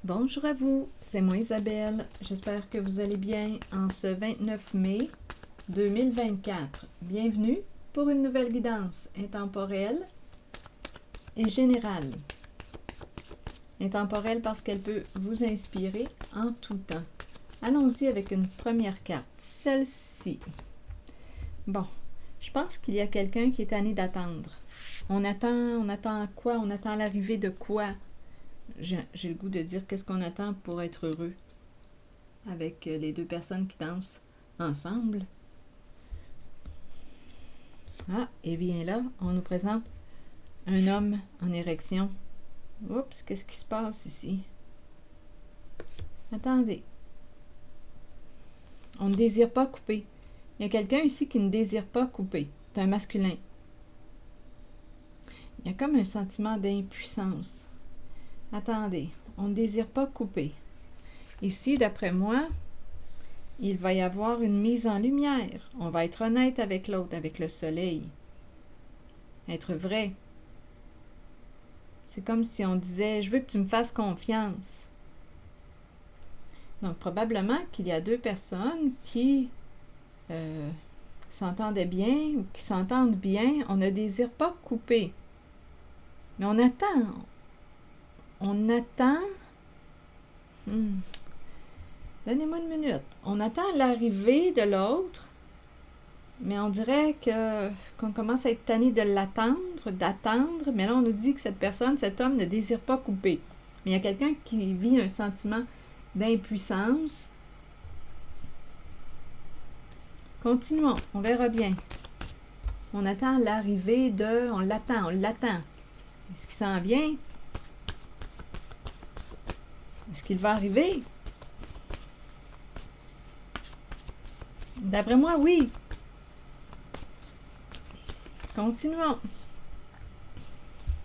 Bonjour à vous, c'est moi Isabelle. J'espère que vous allez bien en ce 29 mai 2024. Bienvenue pour une nouvelle guidance intemporelle et générale. Intemporelle parce qu'elle peut vous inspirer en tout temps. Allons-y avec une première carte, celle-ci. Bon, je pense qu'il y a quelqu'un qui est tanné d'attendre. On attend quoi? On attend l'arrivée de quoi? J'ai le goût de dire qu'est-ce qu'on attend pour être heureux avec les deux personnes qui dansent ensemble. Ah, et bien là, on nous présente un homme en érection. Oups, qu'est-ce qui se passe ici? Attendez. On ne désire pas couper. Il y a quelqu'un ici qui ne désire pas couper. C'est un masculin. Il y a comme un sentiment d'impuissance. Attendez, on ne désire pas couper. Ici, d'après moi, il va y avoir une mise en lumière. On va être honnête avec l'autre, avec le soleil. Être vrai. C'est comme si on disait « Je veux que tu me fasses confiance ». Donc, probablement qu'il y a deux personnes qui s'entendaient bien ou qui s'entendent bien. On ne désire pas couper. Mais on attend. On attend. Donnez-moi une minute. On attend l'arrivée de l'autre, mais on dirait qu'on commence à être tanné de d'attendre, mais là on nous dit que cette personne, cet homme ne désire pas couper. Mais il y a quelqu'un qui vit un sentiment d'impuissance. Continuons, on verra bien. On attend l'arrivée de... On l'attend. Est-ce qu'il s'en vient? Est-ce qu'il va arriver? D'après moi, oui. Continuons.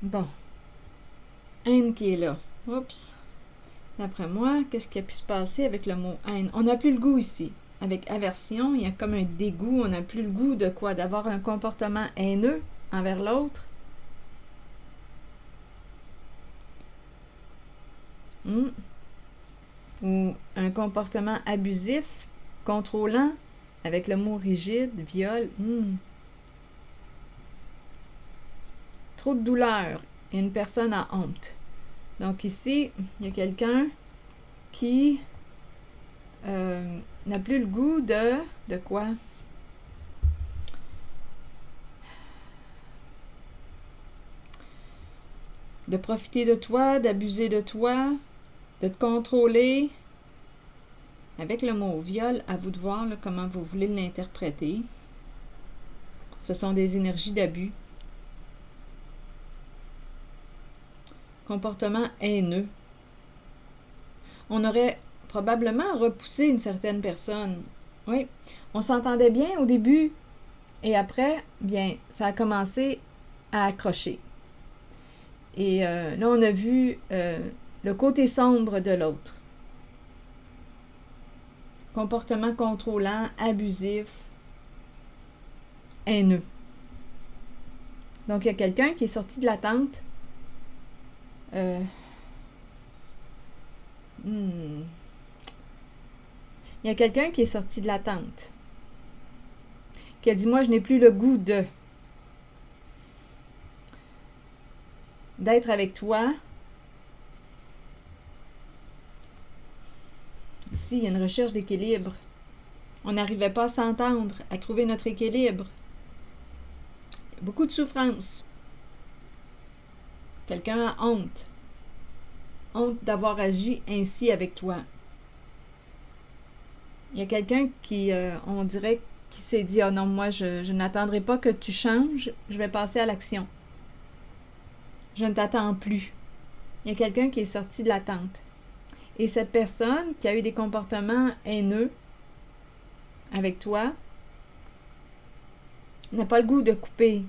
Bon. Haine qui est là. Oups. D'après moi, qu'est-ce qui a pu se passer avec le mot haine? On n'a plus le goût ici. Avec aversion, il y a comme un dégoût. On n'a plus le goût de quoi? D'avoir un comportement haineux envers l'autre. Ou un comportement abusif, contrôlant, avec le mot rigide, viol. Trop de douleur et une personne a honte. Donc ici, il y a quelqu'un qui n'a plus le goût de quoi? De profiter de toi, d'abuser de toi, de te contrôler. Avec le mot viol, à vous de voir là, comment vous voulez l'interpréter. Ce sont des énergies d'abus. Comportement haineux. On aurait probablement repoussé une certaine personne. Oui, on s'entendait bien au début et après, bien, ça a commencé à accrocher. Et là, on a vu le côté sombre de l'autre. Comportement contrôlant, abusif, haineux. Donc, il y a quelqu'un qui est sorti de la tente. Il y a quelqu'un qui est sorti de la tente. Qui a dit, moi, je n'ai plus le goût d'être avec toi. Ici, il y a une recherche d'équilibre. On n'arrivait pas à s'entendre, à trouver notre équilibre. Beaucoup de souffrance. Quelqu'un a honte. Honte d'avoir agi ainsi avec toi. Il y a quelqu'un qui, on dirait, qui s'est dit « Oh non, moi, je n'attendrai pas que tu changes, je vais passer à l'action. Je ne t'attends plus. » Il y a quelqu'un qui est sorti de la tente. Et cette personne qui a eu des comportements haineux avec toi n'a pas le goût de couper,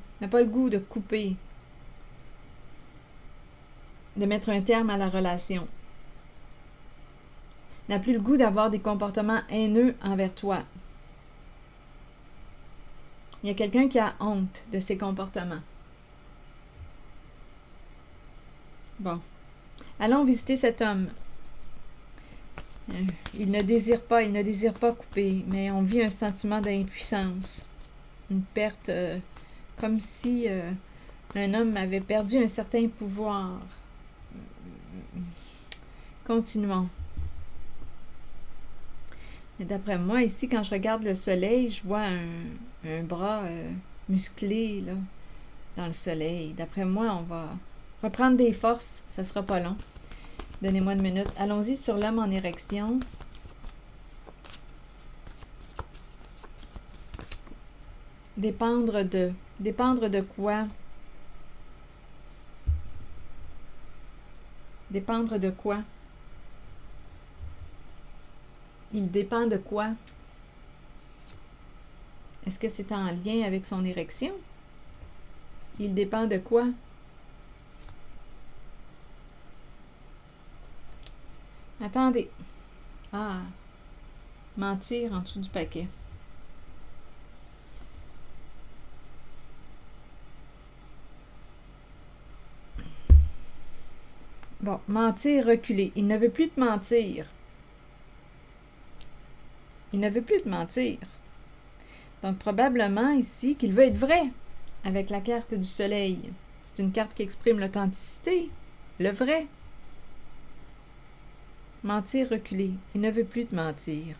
de mettre un terme à la relation. N'a plus le goût d'avoir des comportements haineux envers toi. Il y a quelqu'un qui a honte de ses comportements. Bon. Allons visiter cet homme. Il ne désire pas couper, mais on vit un sentiment d'impuissance. Une perte, comme si un homme avait perdu un certain pouvoir. Continuons. Mais d'après moi, ici, quand je regarde le soleil, je vois un bras musclé là, dans le soleil. D'après moi, on va reprendre des forces. Ça sera pas long. Donnez-moi une minute. Allons-y sur l'homme en érection. Dépendre de. Dépendre de quoi? Dépendre de quoi? Il dépend de quoi? Est-ce que c'est en lien avec son érection? Il dépend de quoi? Attendez. Ah, mentir en dessous du paquet. Bon, mentir, reculer. Il ne veut plus te mentir. Il ne veut plus te mentir. Donc, probablement ici qu'il veut être vrai avec la carte du soleil. C'est une carte qui exprime l'authenticité, le vrai. Mentir, reculer. Il ne veut plus te mentir.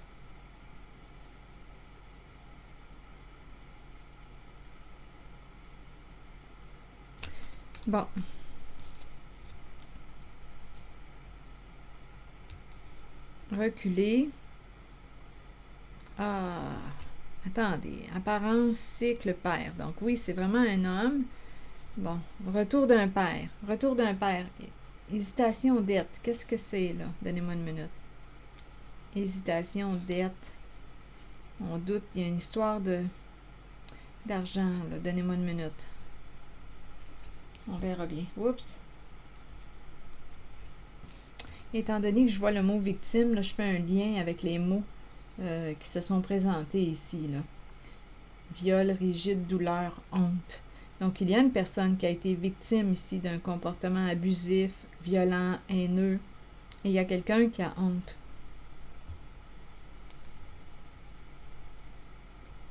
Bon. Reculer. Ah, attendez. Apparence, cycle, père. Donc oui, c'est vraiment un homme. Bon, retour d'un père. Retour d'un père. Hésitation, dette. Qu'est-ce que c'est, là? Donnez-moi une minute. Hésitation, dette. On doute, il y a une histoire d'argent, là. Donnez-moi une minute. On verra bien. Oups. Étant donné que je vois le mot victime, là, je fais un lien avec les mots qui se sont présentés ici, là. Viol, rigide, douleur, honte. Donc, il y a une personne qui a été victime ici d'un comportement abusif, violent, haineux. Et il y a quelqu'un qui a honte.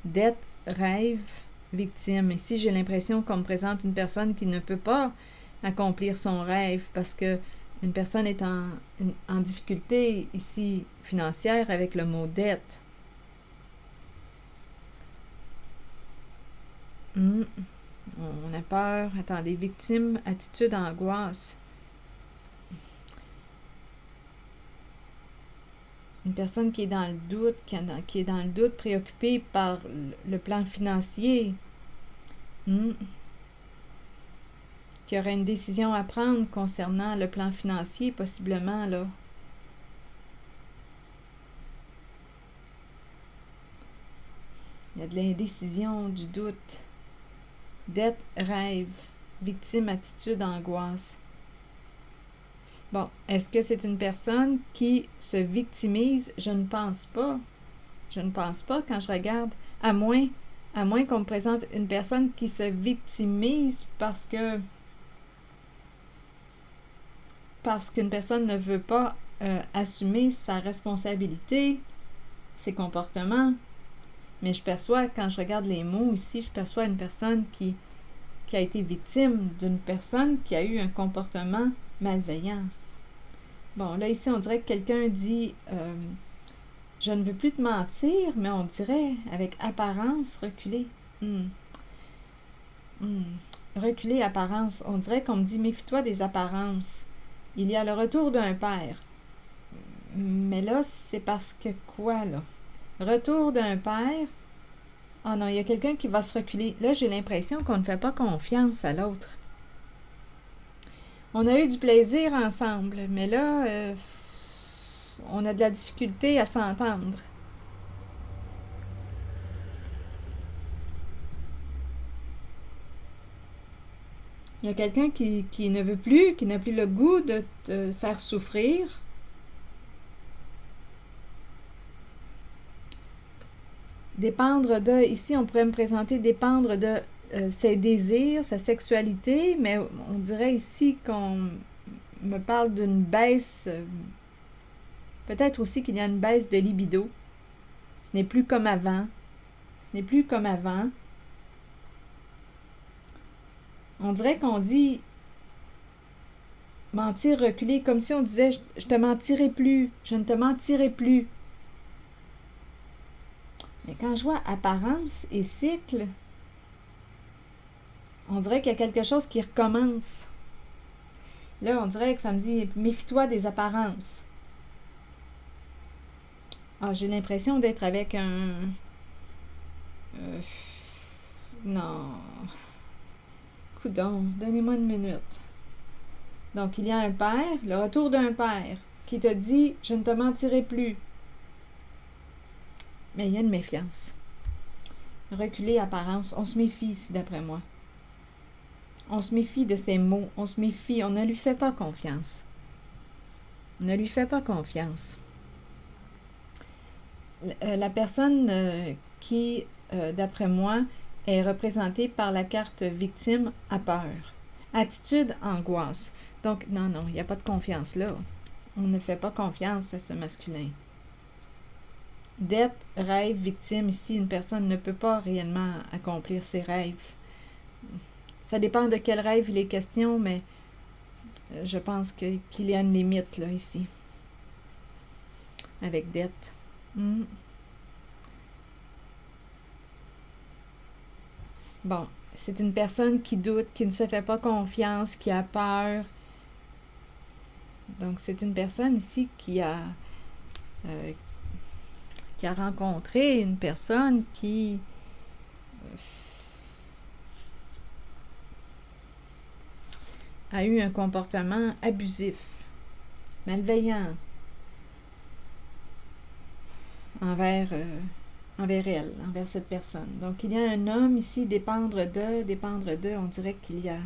Dette, rêve, victime. Ici, j'ai l'impression qu'on me présente une personne qui ne peut pas accomplir son rêve parce que une personne est en difficulté ici financière avec le mot dette. On a peur. Attendez, victime, attitude, angoisse. Une personne qui est dans le doute, qui est dans le doute, préoccupée par le plan financier. Qui aurait une décision à prendre concernant le plan financier, possiblement, là. Il y a de l'indécision, du doute. Dette, rêve. Victime, attitude, angoisse. Bon, est-ce que c'est une personne qui se victimise? Je ne pense pas. Je ne pense pas quand je regarde, à moins qu'on me présente une personne qui se victimise parce qu'une personne ne veut pas assumer sa responsabilité, ses comportements. Mais je perçois, quand je regarde les mots ici, je perçois une personne qui a été victime d'une personne qui a eu un comportement malveillant. Bon, là, ici, on dirait que quelqu'un dit je ne veux plus te mentir, mais on dirait, avec apparence, reculer. Reculer, apparence. On dirait qu'on me dit méfie-toi des apparences. Il y a le retour d'un père. Mais là, c'est parce que quoi, là? Retour d'un père. Oh non, il y a quelqu'un qui va se reculer. Là, j'ai l'impression qu'on ne fait pas confiance à l'autre. On a eu du plaisir ensemble, mais là, on a de la difficulté à s'entendre. Il y a quelqu'un qui ne veut plus, qui n'a plus le goût de te faire souffrir. Dépendre de, ici on pourrait me présenter dépendre de ses désirs, sa sexualité, mais on dirait ici qu'on me parle d'une baisse Peut-être aussi qu'il y a une baisse de libido. Ce n'est plus comme avant. Ce n'est plus comme avant. On dirait qu'on dit mentir, reculer, comme si on disait je te mentirai plus, je ne te mentirai plus. Mais quand je vois apparence et cycle, on dirait qu'il y a quelque chose qui recommence. Là, on dirait que ça me dit méfie-toi des apparences. Ah, j'ai l'impression d'être avec un... non. Coudonc, donnez-moi une minute. Donc, il y a un père, le retour d'un père, qui te dit « Je ne te mentirai plus ». Mais il y a une méfiance. Reculer apparence, on se méfie ici, d'après moi. On se méfie de ses mots, on se méfie, on ne lui fait pas confiance. On ne lui fait pas confiance. La personne qui, d'après moi, est représentée par la carte victime a peur. Attitude, angoisse. Donc, non, il n'y a pas de confiance là. On ne fait pas confiance à ce masculin. Dette, rêve, victime. Ici, une personne ne peut pas réellement accomplir ses rêves. Ça dépend de quel rêve il est question, mais je pense qu'il y a une limite là, ici. Avec dette. Bon, c'est une personne qui doute, qui ne se fait pas confiance, qui a peur. Donc, c'est une personne ici qui a rencontré une personne qui a eu un comportement abusif, malveillant envers elle, envers cette personne. Donc, il y a un homme ici, dépendre de, on dirait qu'il y a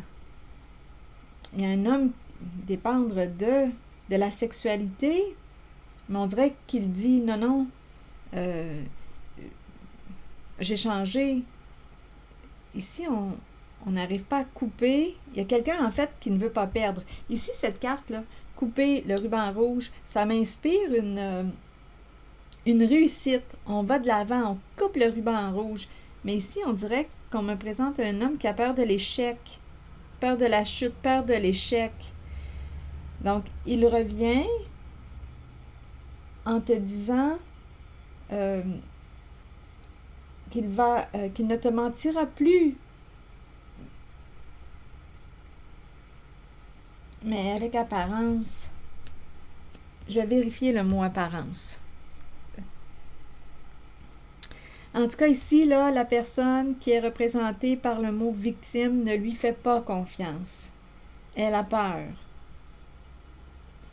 un homme dépendre de la sexualité, mais on dirait qu'il dit non, j'ai changé. Ici, on n'arrive pas à couper. Il y a quelqu'un, en fait, qui ne veut pas perdre. Ici, cette carte-là, couper le ruban rouge, ça m'inspire une réussite. On va de l'avant, on coupe le ruban rouge. Mais ici, on dirait qu'on me présente un homme qui a peur de l'échec, peur de la chute, peur de l'échec. Donc, il revient en te disant qu'il ne te mentira plus. Mais avec apparence, je vais vérifier le mot apparence. En tout cas, ici, là, la personne qui est représentée par le mot victime ne lui fait pas confiance. Elle a peur.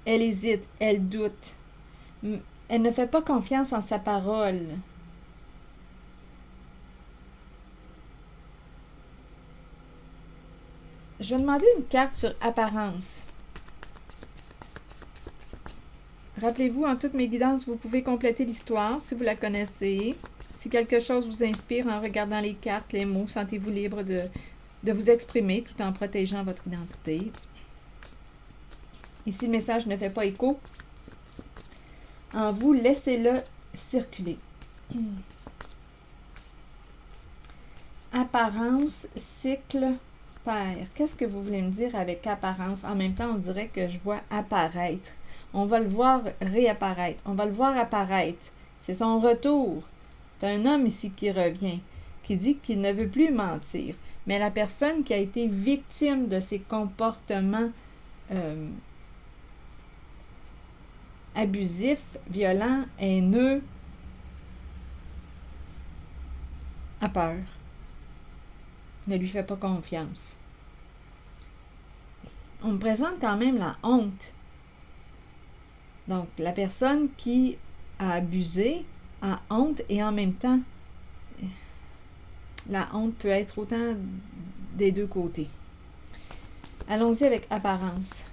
Elle hésite, elle doute. Elle ne fait pas confiance en sa parole. Je vais demander une carte sur apparence. Rappelez-vous, en toutes mes guidances, vous pouvez compléter l'histoire si vous la connaissez. Si quelque chose vous inspire en regardant les cartes, les mots, sentez-vous libre de vous exprimer tout en protégeant votre identité. Ici, le message ne fait pas écho. En vous, laissez-le circuler. Apparence, cycle, père. Qu'est-ce que vous voulez me dire avec apparence? En même temps, on dirait que je vois apparaître. On va le voir réapparaître. On va le voir apparaître. C'est son retour. C'est un homme ici qui revient, qui dit qu'il ne veut plus mentir. Mais la personne qui a été victime de ses comportements abusifs, violents, haineux, a peur. Ne lui fait pas confiance. On me présente quand même la honte. Donc, la personne qui a abusé a honte et en même temps, la honte peut être autant des deux côtés. Allons-y avec apparence.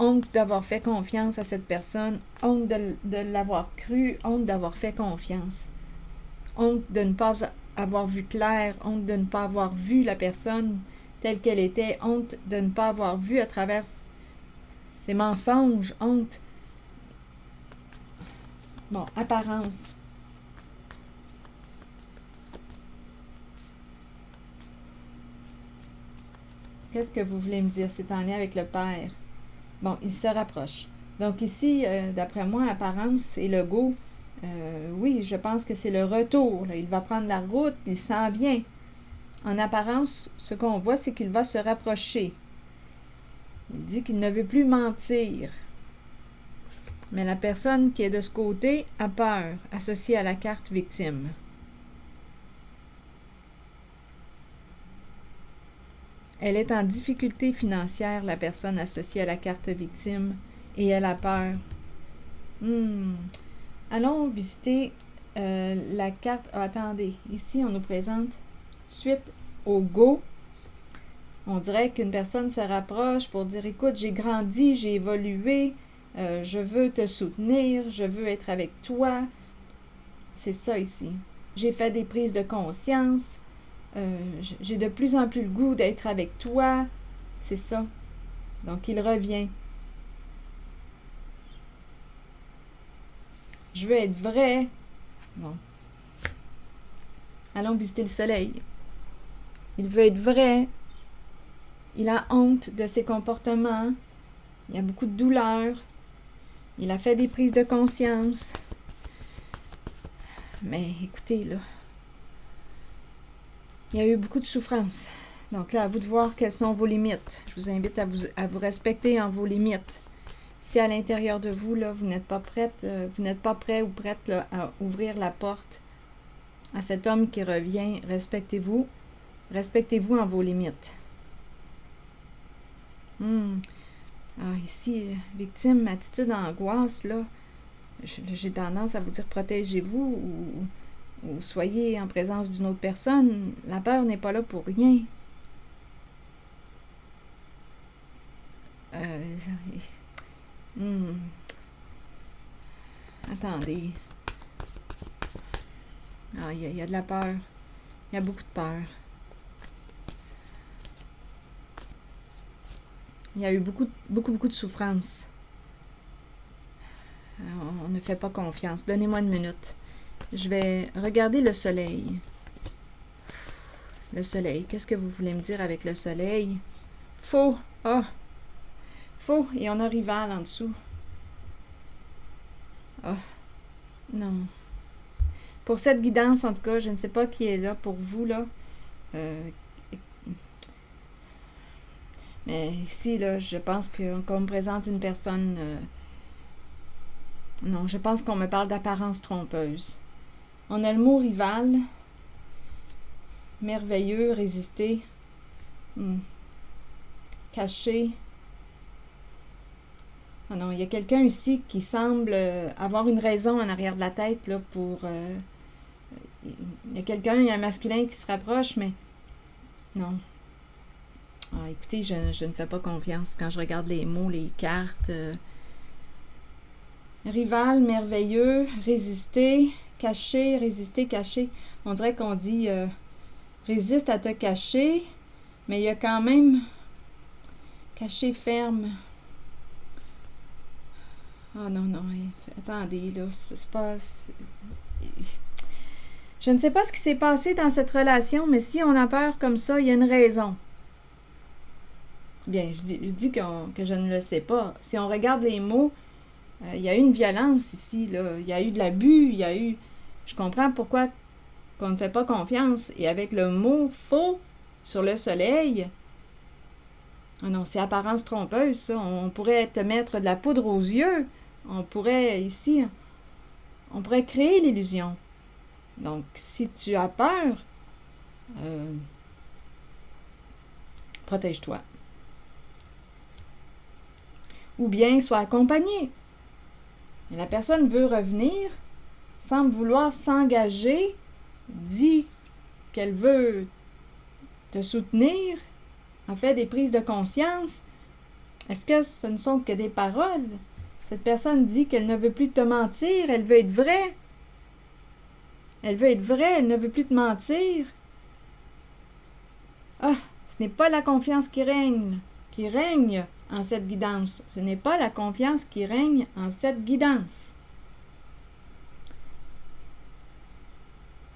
Honte d'avoir fait confiance à cette personne, honte de l'avoir cru, honte d'avoir fait confiance. Honte de ne pas avoir vu clair, honte de ne pas avoir vu la personne telle qu'elle était, honte de ne pas avoir vu à travers ses mensonges, honte Bon, apparence. Qu'est-ce que vous voulez me dire? C'est en lien avec le père. Bon, il se rapproche. Donc ici, d'après moi, apparence et le go, oui, je pense que c'est le retour. Là. Il va prendre la route, il s'en vient. En apparence, ce qu'on voit, c'est qu'il va se rapprocher. Il dit qu'il ne veut plus mentir. Mais la personne qui est de ce côté a peur, associée à la carte victime. Elle est en difficulté financière, la personne associée à la carte victime, et elle a peur. Allons visiter la carte. Ah, attendez, ici on nous présente suite au go. On dirait qu'une personne se rapproche pour dire écoute, j'ai grandi, j'ai évolué, je veux te soutenir, je veux être avec toi. C'est ça ici. J'ai fait des prises de conscience. J'ai de plus en plus le goût d'être avec toi. C'est ça. Donc, il revient. Je veux être vrai. Bon. Allons visiter le soleil. Il veut être vrai. Il a honte de ses comportements. Il y a beaucoup de douleur. Il a fait des prises de conscience. Mais écoutez, là, il y a eu beaucoup de souffrance. Donc là, à vous de voir quelles sont vos limites. Je vous invite à vous respecter en vos limites. Si à l'intérieur de vous, là, vous n'êtes pas prête, vous n'êtes pas prêt ou prête là, à ouvrir la porte à cet homme qui revient, respectez-vous. Respectez-vous en vos limites. Ici, victime, attitude, angoisse, là, j'ai tendance à vous dire protégez-vous ou soyez en présence d'une autre personne. La peur n'est pas là pour rien. Attendez. Il y a de la peur. Il y a beaucoup de peur. Il y a eu beaucoup de souffrance. On ne fait pas confiance. Donnez-moi une minute. Je vais regarder le soleil. Le soleil. Qu'est-ce que vous voulez me dire avec le soleil? Faux. Faux. Et on a rival en dessous. Non. Pour cette guidance, en tout cas, je ne sais pas qui est là pour vous, là. Mais ici, là, je pense qu'on me présente une personne... non, je pense qu'on me parle d'apparence trompeuse. On a le mot rival. Merveilleux, résister. Caché. Ah non, il y a quelqu'un ici qui semble avoir une raison en arrière de la tête, là, pour... il y a quelqu'un, il y a un masculin qui se rapproche, mais... Non. Écoutez, je ne fais pas confiance quand je regarde les mots, les cartes. Rival, merveilleux, résister, cacher, résister, cacher. On dirait qu'on dit résiste à te cacher, mais il y a quand même caché ferme. Non, attendez, là, c'est pas... Je ne sais pas ce qui s'est passé dans cette relation, mais si on a peur comme ça, il y a une raison. Bien, je dis que je ne le sais pas. Si on regarde les mots, il y a eu une violence ici, là. Il y a eu de l'abus, il y a eu... Je comprends pourquoi qu'on ne fait pas confiance. Et avec le mot « faux » sur le soleil... non, c'est apparence trompeuse, ça. On pourrait te mettre de la poudre aux yeux. On pourrait, ici, on pourrait créer l'illusion. Donc, si tu as peur, protège-toi. Ou bien, sois accompagné. Mais la personne veut revenir, semble vouloir s'engager, dit qu'elle veut te soutenir, en fait des prises de conscience. Est-ce que ce ne sont que des paroles? Cette personne dit qu'elle ne veut plus te mentir, elle veut être vraie. Elle veut être vraie, elle ne veut plus te mentir. Ce n'est pas la confiance qui règne en cette guidance. Ce n'est pas la confiance qui règne en cette guidance.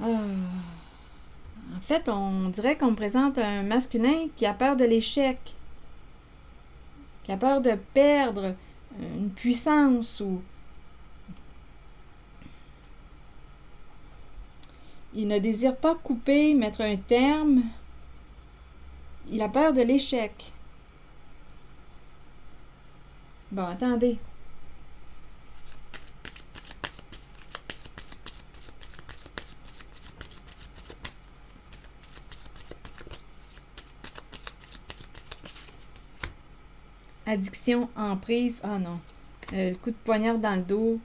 En fait, on dirait qu'on me présente un masculin qui a peur de l'échec, qui a peur de perdre une puissance ou il ne désire pas couper, mettre un terme. Il a peur de l'échec. Bon, attendez. Addiction, emprise, ah non. Le coup de poignard dans le dos,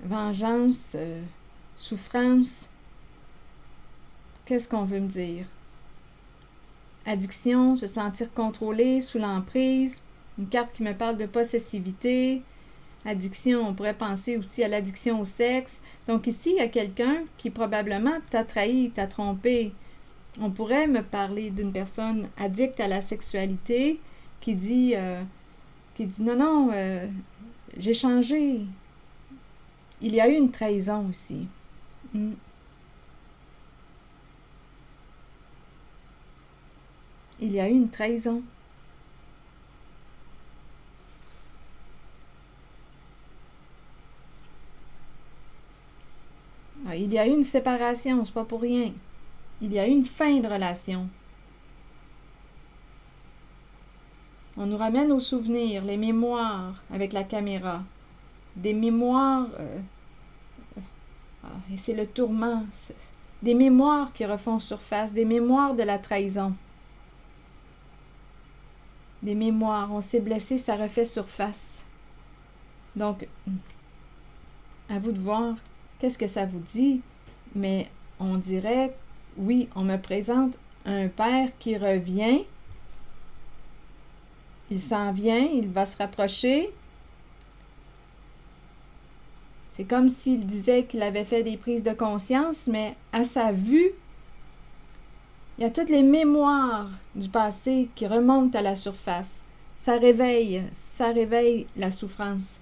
vengeance, souffrance. Qu'est-ce qu'on veut me dire? Addiction, se sentir contrôlé, sous l'emprise. Une carte qui me parle de possessivité. Addiction, on pourrait penser aussi à l'addiction au sexe. Donc ici, il y a quelqu'un qui probablement t'a trahi, t'a trompé. On pourrait me parler d'une personne addicte à la sexualité qui dit non, non, j'ai changé. Il y a eu une trahison aussi. Il y a eu une trahison. Il y a eu une séparation, c'est pas pour rien. Il y a eu une fin de relation. On nous ramène aux souvenirs, les mémoires avec la caméra. Des mémoires, et c'est le tourment. Des mémoires qui refont surface, des mémoires de la trahison. Des mémoires, on s'est blessé, ça refait surface. Donc, à vous de voir qu'est-ce que ça vous dit, mais on dirait, oui, on me présente un père qui revient, il s'en vient, il va se rapprocher. C'est comme s'il disait qu'il avait fait des prises de conscience, mais à sa vue, il y a toutes les mémoires du passé qui remontent à la surface. Ça réveille la souffrance.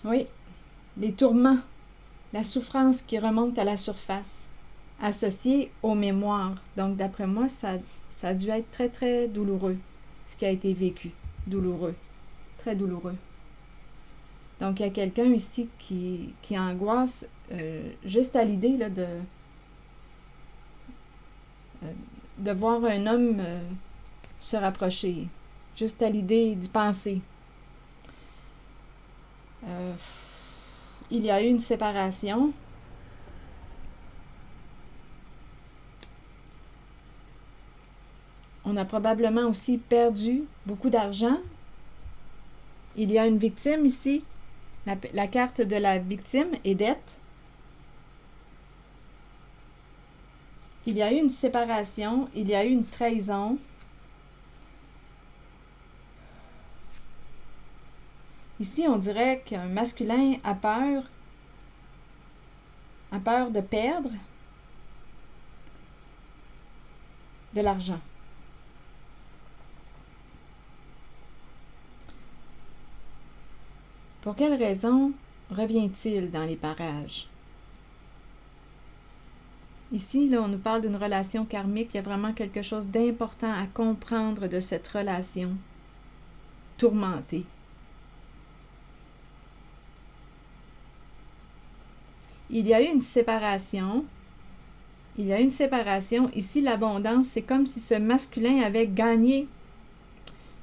Oui, les tourments, la souffrance qui remonte à la surface, associée aux mémoires. Donc, d'après moi, ça a dû être très, très douloureux, ce qui a été vécu. Douloureux, très douloureux. Donc, il y a quelqu'un ici qui angoisse juste à l'idée là, de voir un homme se rapprocher. Juste à l'idée d'y penser. Il y a eu une séparation. On a probablement aussi perdu beaucoup d'argent. Il y a une victime ici. La carte de la victime est dette. Il y a eu une séparation. Il y a eu une trahison. Ici, on dirait qu'un masculin a peur de perdre de l'argent. Pour quelle raison revient-il dans les parages? Ici, là, on nous parle d'une relation karmique. Il y a vraiment quelque chose d'important à comprendre de cette relation tourmentée. Il y a eu une séparation. Il y a eu une séparation. Ici, l'abondance, c'est comme si ce masculin avait gagné.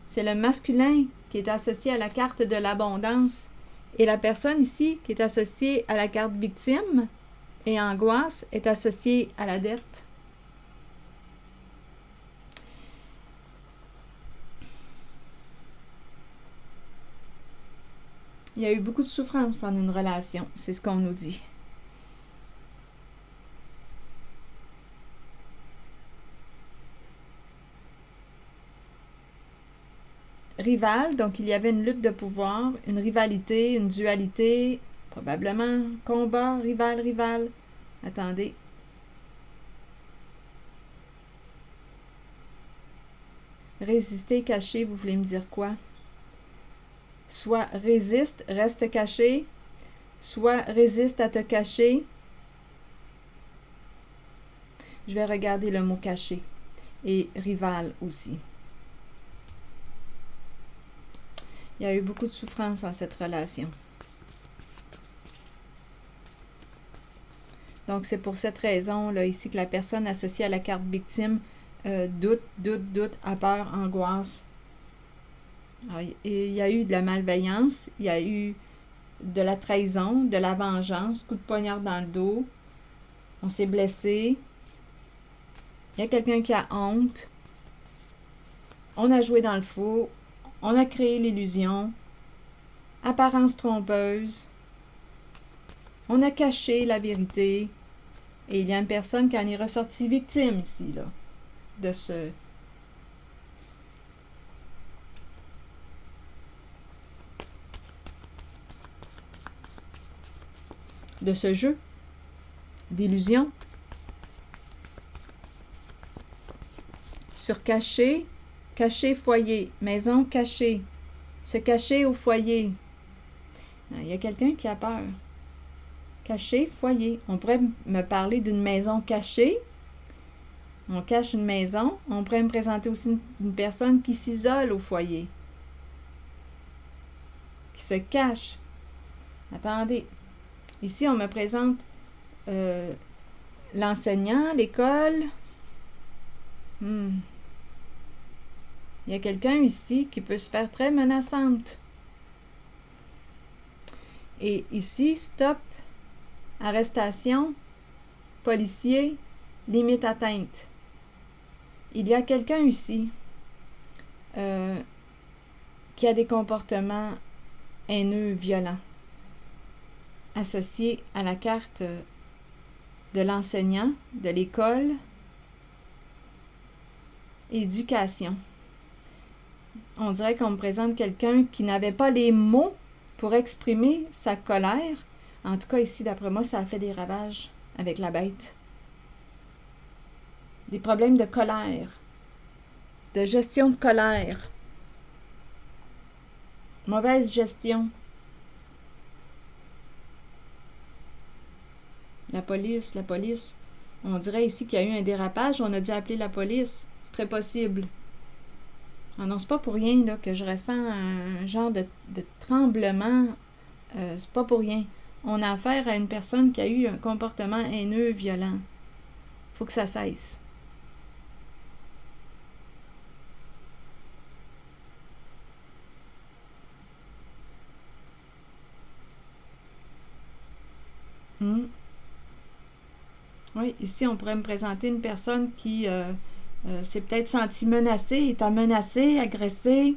C'est le masculin qui est associé à la carte de l'abondance. Et la personne ici, qui est associée à la carte victime et angoisse, est associée à la dette. Il y a eu beaucoup de souffrance en une relation, c'est ce qu'on nous dit. Rival, donc il y avait une lutte de pouvoir, une rivalité, une dualité, probablement combat, rival. Attendez. Résister, cacher, vous voulez me dire quoi? soit résiste, reste caché, soit résiste à te cacher. Je vais regarder le mot caché et rival aussi. Il y a eu beaucoup de souffrance dans cette relation. Donc, c'est pour cette raison, là, ici, que la personne associée à la carte victime doute, a peur, angoisse. Alors, il y a eu de la malveillance, il y a eu de la trahison, de la vengeance, coup de poignard dans le dos. On s'est blessé. Il y a quelqu'un qui a honte. On a joué dans le faux. On a créé l'illusion. Apparence trompeuse. On a caché la vérité. Et il y a une personne qui en est ressortie victime ici, là, de ce jeu d'illusion. Sur caché, caché foyer, maison cachée, se cacher au foyer. Il y a quelqu'un qui a peur. Caché, foyer. On pourrait me parler d'une maison cachée. On cache une maison. On pourrait me présenter aussi une personne qui s'isole au foyer. Qui se cache. Attendez. Ici, on me présente l'enseignant, l'école. Il y a quelqu'un ici qui peut se faire très menaçante. Et ici, stop, arrestation, policier, limite atteinte. Il y a quelqu'un ici qui a des comportements haineux, violents, associés à la carte de l'enseignant, de l'école, éducation. On dirait qu'on me présente quelqu'un qui n'avait pas les mots pour exprimer sa colère. En tout cas, ici, d'après moi, ça a fait des ravages avec la bête. Des problèmes de colère, de gestion de colère, mauvaise gestion. La police. On dirait ici qu'il y a eu un dérapage, on a dû appeler la police. C'est très possible. Ah non, c'est pas pour rien là, que je ressens un genre de tremblement. C'est pas pour rien. On a affaire à une personne qui a eu un comportement haineux, violent. Faut que ça cesse. Oui, ici, on pourrait me présenter une personne qui s'est peut-être sentie menacée, est menacée, agressée.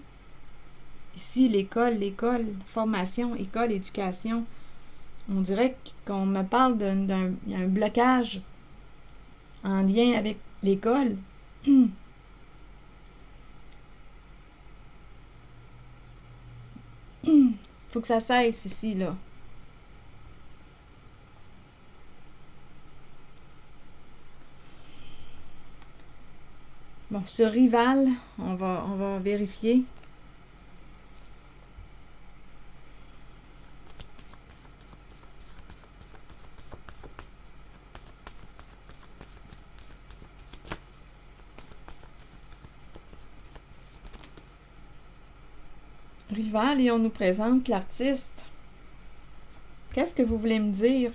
Ici, l'école, formation, école, éducation. On dirait qu'on me parle d'un blocage en lien avec l'école. Faut que ça cesse ici, là. Bon, ce rival, on va vérifier. Rival, et on nous présente l'artiste. Qu'est-ce que vous voulez me dire?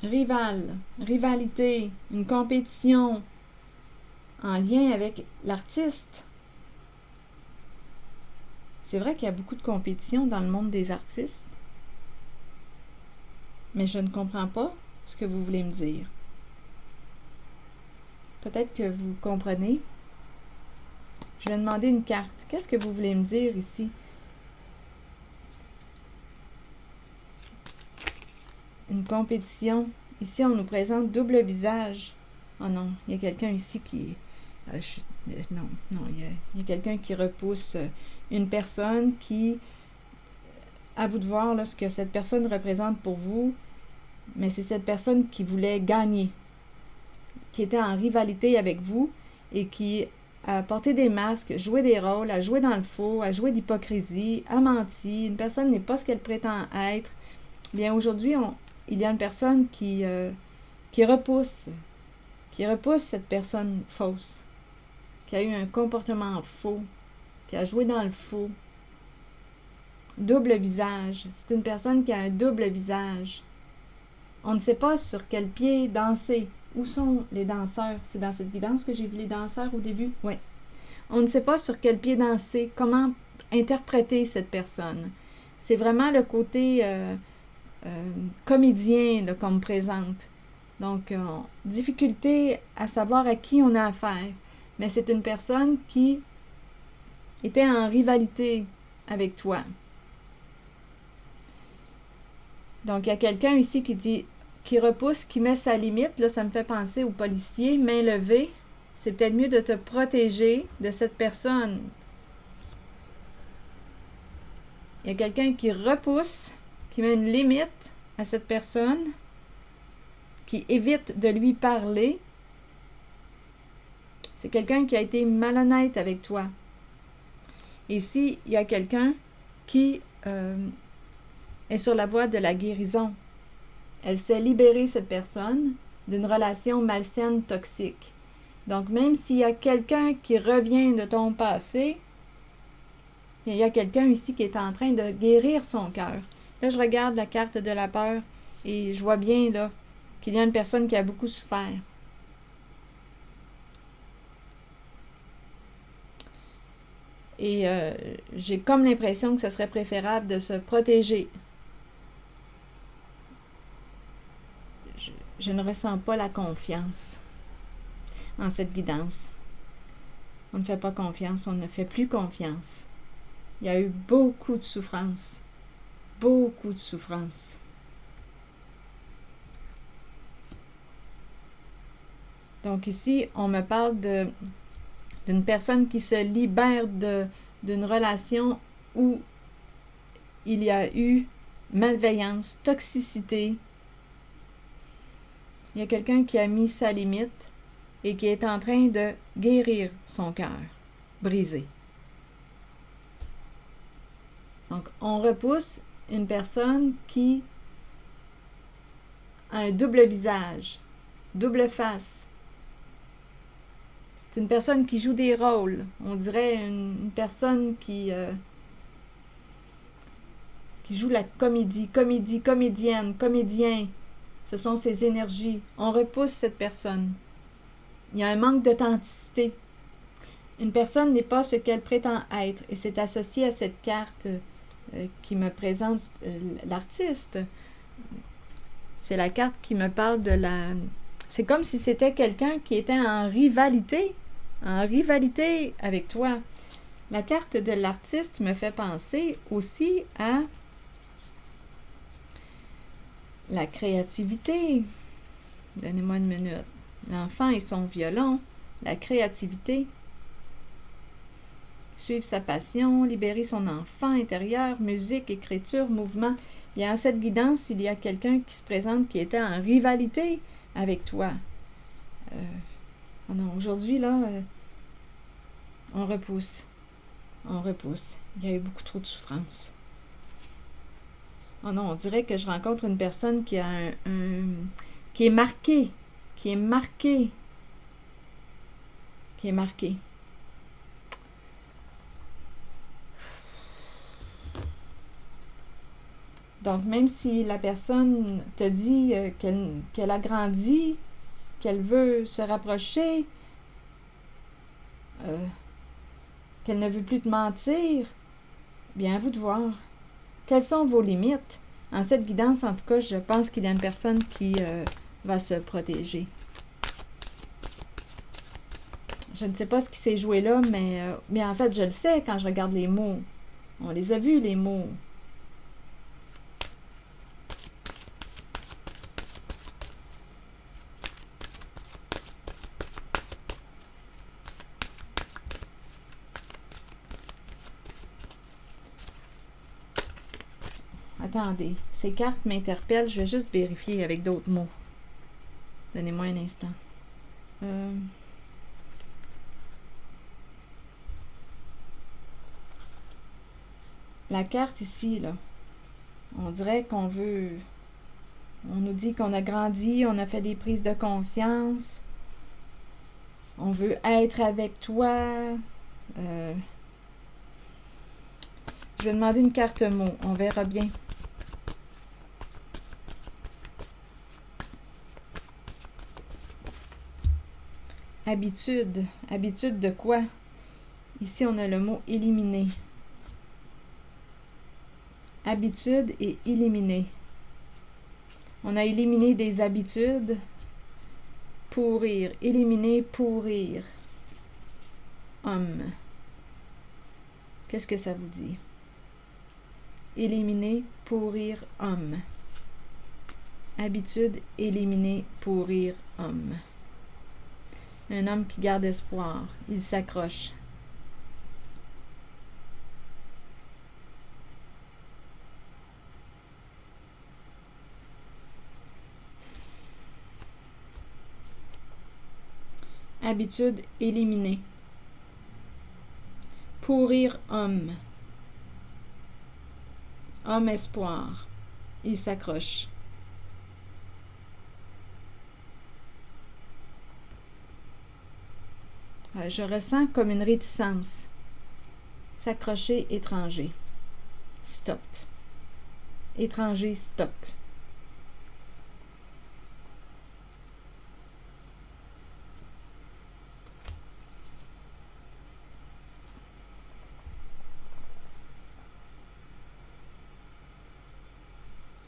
Rival, rivalité, une compétition en lien avec l'artiste. C'est vrai qu'il y a beaucoup de compétition dans le monde des artistes, mais je ne comprends pas ce que vous voulez me dire. Peut-être que vous comprenez. Je vais demander une carte. Qu'est-ce que vous voulez me dire ici? Une compétition. Ici, on nous présente double visage. Oh non, il y a quelqu'un ici qui... non, il y a quelqu'un qui repousse une personne qui... À vous de voir là, ce que cette personne représente pour vous, mais c'est cette personne qui voulait gagner. qui était en rivalité avec vous et qui a porté des masques, joué des rôles, a joué dans le faux, a joué d'hypocrisie, a menti, une personne n'est pas ce qu'elle prétend être, bien aujourd'hui, il y a une personne qui repousse cette personne fausse, qui a eu un comportement faux, qui a joué dans le faux. Double visage. C'est une personne qui a un double visage. On ne sait pas sur quel pied danser. Où sont les danseurs? C'est dans cette guidance que j'ai vu les danseurs au début? Oui. On ne sait pas sur quel pied danser, comment interpréter cette personne. C'est vraiment le côté comédien là, qu'on me présente. Donc, difficulté à savoir à qui on a affaire. Mais c'est une personne qui était en rivalité avec toi. Donc, il y a quelqu'un ici qui repousse, qui met sa limite. Là, ça me fait penser aux policiers, main levée. C'est peut-être mieux de te protéger de cette personne. Il y a quelqu'un qui repousse, qui met une limite à cette personne, qui évite de lui parler. C'est quelqu'un qui a été malhonnête avec toi. Ici, il y a quelqu'un qui est sur la voie de la guérison. Elle s'est libérée, cette personne, d'une relation malsaine, toxique. Donc, même s'il y a quelqu'un qui revient de ton passé, il y a quelqu'un ici qui est en train de guérir son cœur. Là, je regarde la carte de la peur et je vois bien là qu'il y a une personne qui a beaucoup souffert. Et j'ai comme l'impression que ce serait préférable de se protéger. Je ne ressens pas la confiance en cette guidance. On ne fait pas confiance, on ne fait plus confiance. Il y a eu beaucoup de souffrance. Beaucoup de souffrance. Donc ici, on me parle d'une personne qui se libère d'une relation où il y a eu malveillance, toxicité. Il y a quelqu'un qui a mis sa limite et qui est en train de guérir son cœur brisé. Donc, on repousse une personne qui a un double visage, double face. C'est une personne qui joue des rôles. On dirait une personne qui joue la comédienne, comédien. Ce sont ses énergies. On repousse cette personne. Il y a un manque d'authenticité. Une personne n'est pas ce qu'elle prétend être. Et c'est associé à cette carte qui me présente l'artiste. C'est la carte qui me parle de la... C'est comme si c'était quelqu'un qui était en rivalité avec toi. La carte de l'artiste me fait penser aussi à la créativité. Donnez-moi une minute. L'enfant et son violon, la créativité. Suivre sa passion, libérer son enfant intérieur, musique, écriture, mouvement. Bien, en cette guidance, il y a quelqu'un qui se présente qui était en rivalité avec toi. Oh non, aujourd'hui, là, on repousse. On repousse. Il y a eu beaucoup trop de souffrance. Oh non, on dirait que je rencontre une personne qui a qui est marquée. Qui est marquée. Qui est marquée. Donc, même si la personne te dit qu'elle a grandi, qu'elle veut se rapprocher, qu'elle ne veut plus te mentir, bien, à vous de voir. Quelles sont vos limites? En cette guidance, en tout cas, je pense qu'il y a une personne qui va se protéger. Je ne sais pas ce qui s'est joué là, mais en fait, je le sais quand je regarde les mots. On les a vus, les mots. Attendez, ces cartes m'interpellent. Je vais juste vérifier avec d'autres mots. Donnez-moi un instant. La carte ici, là, on dirait qu'on veut... On nous dit qu'on a grandi, on a fait des prises de conscience. On veut être avec toi. Je vais demander une carte mot. On verra bien. Habitude. Habitude de quoi? Ici, on a le mot éliminer. Habitude et éliminer. On a éliminé des habitudes. Pourrir. Éliminer, pourrir. Homme. Qu'est-ce que ça vous dit? Éliminer, pourrir, homme. Habitude, éliminer, pourrir, homme. Un homme qui garde espoir. Il s'accroche. Habitude, éliminer. Pourrir, homme. Homme espoir. Il s'accroche. Je ressens comme une réticence. S'accrocher, étranger. Stop. Étranger, stop.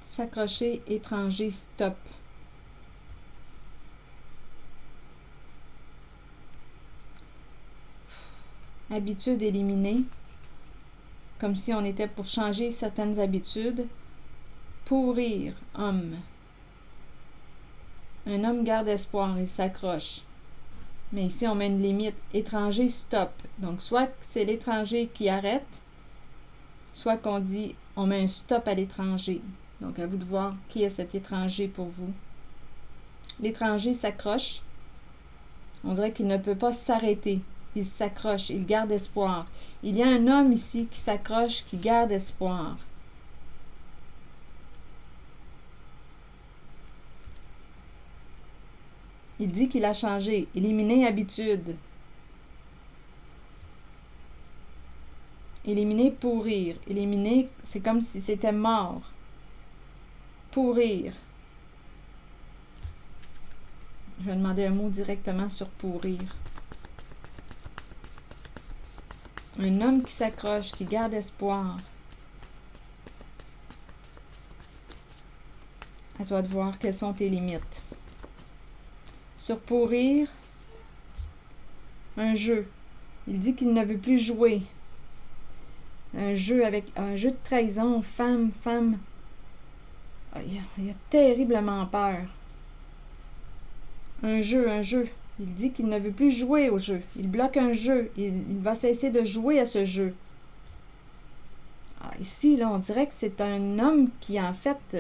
S'accrocher, étranger, stop. Habitude éliminée. Comme si on était pour changer certaines habitudes. Pourrir, homme. Un homme garde espoir, il s'accroche. Mais ici, on met une limite. Étranger, stop. Donc, soit c'est l'étranger qui arrête, soit qu'on dit, on met un stop à l'étranger. Donc, à vous de voir qui est cet étranger pour vous. L'étranger s'accroche. On dirait qu'il ne peut pas s'arrêter. Il s'accroche, il garde espoir. Il y a un homme ici qui s'accroche, qui garde espoir. Il dit qu'il a changé. Éliminer habitude. Éliminer, pourrir. Éliminer, c'est comme si c'était mort. Pourrir. Je vais demander un mot directement sur pourrir. Un homme qui s'accroche, qui garde espoir. À toi de voir quelles sont tes limites. Sur pourrir, un jeu. Il dit qu'il ne veut plus jouer. Un jeu de trahison, femme. Il a terriblement peur. Un jeu. Il dit qu'il ne veut plus jouer au jeu. Il bloque un jeu. Il va cesser de jouer à ce jeu. Ici, là, on dirait que c'est un homme qui, en fait,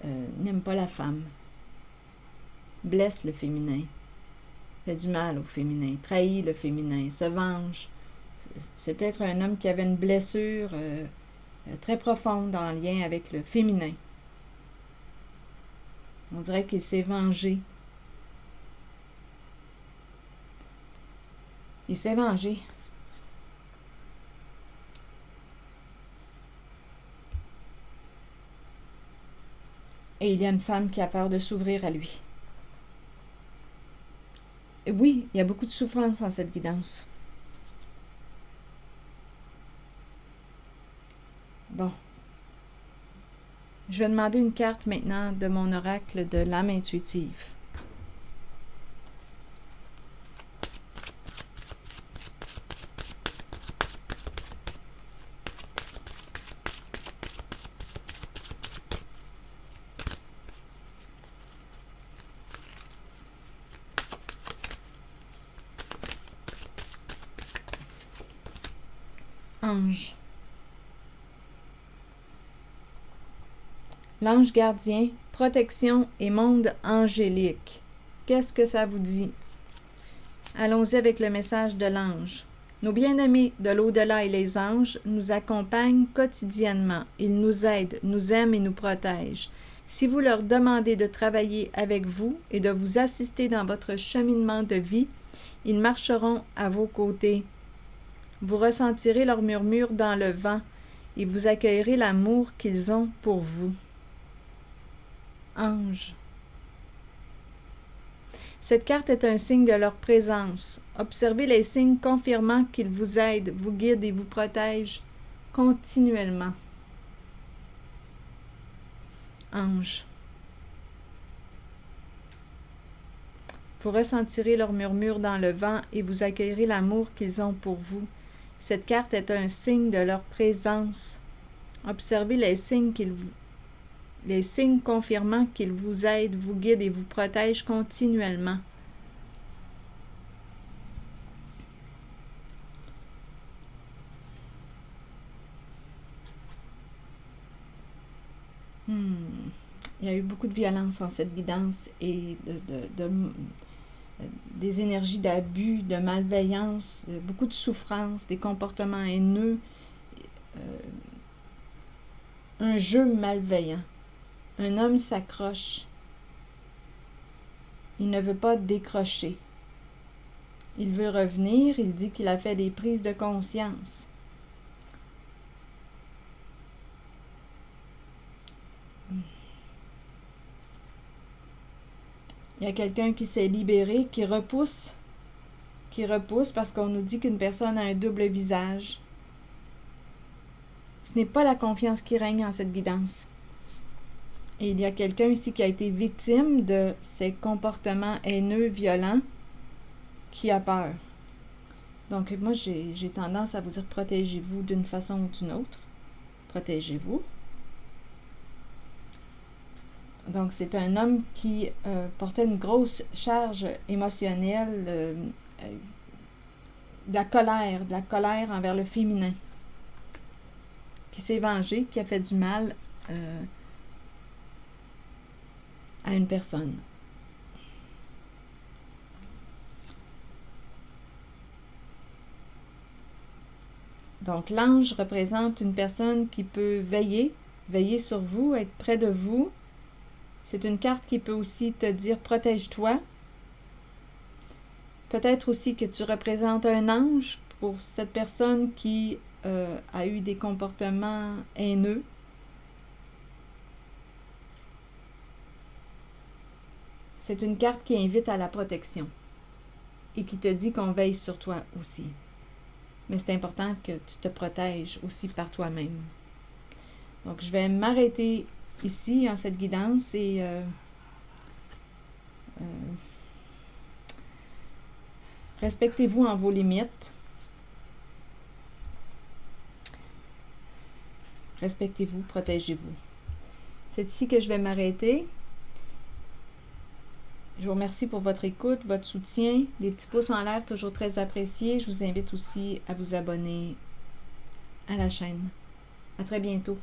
n'aime pas la femme. Blesse le féminin. Fait du mal au féminin. Trahit le féminin. Se venge. C'est peut-être un homme qui avait une blessure très profonde en lien avec le féminin. On dirait qu'il s'est vengé. Il s'est vengé. Et il y a une femme qui a peur de s'ouvrir à lui. Et oui, il y a beaucoup de souffrance dans cette guidance. Bon. Je vais demander une carte maintenant de mon oracle de l'âme intuitive. Ange. L'ange gardien, protection et monde angélique. qu'est-ce que ça vous dit? Allons-y avec le message de l'ange. Nos bien-aimés de l'au-delà et les anges nous accompagnent quotidiennement. Ils nous aident, nous aiment et nous protègent. Si vous leur demandez de travailler avec vous et de vous assister dans votre cheminement de vie, ils marcheront à vos côtés. Vous ressentirez leur murmure dans le vent et vous accueillerez l'amour qu'ils ont pour vous. Ange. Cette carte est un signe de leur présence. Observez les signes confirmant qu'ils vous aident, vous guident et vous protègent continuellement. Ange. Vous ressentirez leur murmure dans le vent et vous accueillerez l'amour qu'ils ont pour vous. Cette carte est un signe de leur présence. Observez les signes confirmant qu'ils vous aident, vous guident et vous protègent continuellement. Il y a eu beaucoup de violence en cette guidance et des énergies d'abus, de malveillance, beaucoup de souffrance, des comportements haineux, un jeu malveillant. Un homme s'accroche. Il ne veut pas décrocher. Il veut revenir, il dit qu'il a fait des prises de conscience. Il y a quelqu'un qui s'est libéré, qui repousse parce qu'on nous dit qu'une personne a un double visage. Ce n'est pas la confiance qui règne en cette guidance. Et il y a quelqu'un ici qui a été victime de ces comportements haineux, violents, qui a peur. Donc, moi, j'ai tendance à vous dire protégez-vous d'une façon ou d'une autre. Protégez-vous. Donc, c'est un homme qui portait une grosse charge émotionnelle, de la colère envers le féminin, qui s'est vengé, qui a fait du mal à une personne. Donc, l'ange représente une personne qui peut veiller sur vous, être près de vous. C'est une carte qui peut aussi te dire « protège-toi ». Peut-être aussi que tu représentes un ange pour cette personne qui a eu des comportements haineux. C'est une carte qui invite à la protection et qui te dit qu'on veille sur toi aussi. Mais c'est important que tu te protèges aussi par toi-même. Donc, je vais m'arrêter ici, en cette guidance, et respectez-vous en vos limites. Respectez-vous, protégez-vous. C'est ici que je vais m'arrêter. Je vous remercie pour votre écoute, votre soutien. Des petits pouces en l'air, toujours très appréciés. Je vous invite aussi à vous abonner à la chaîne. À très bientôt.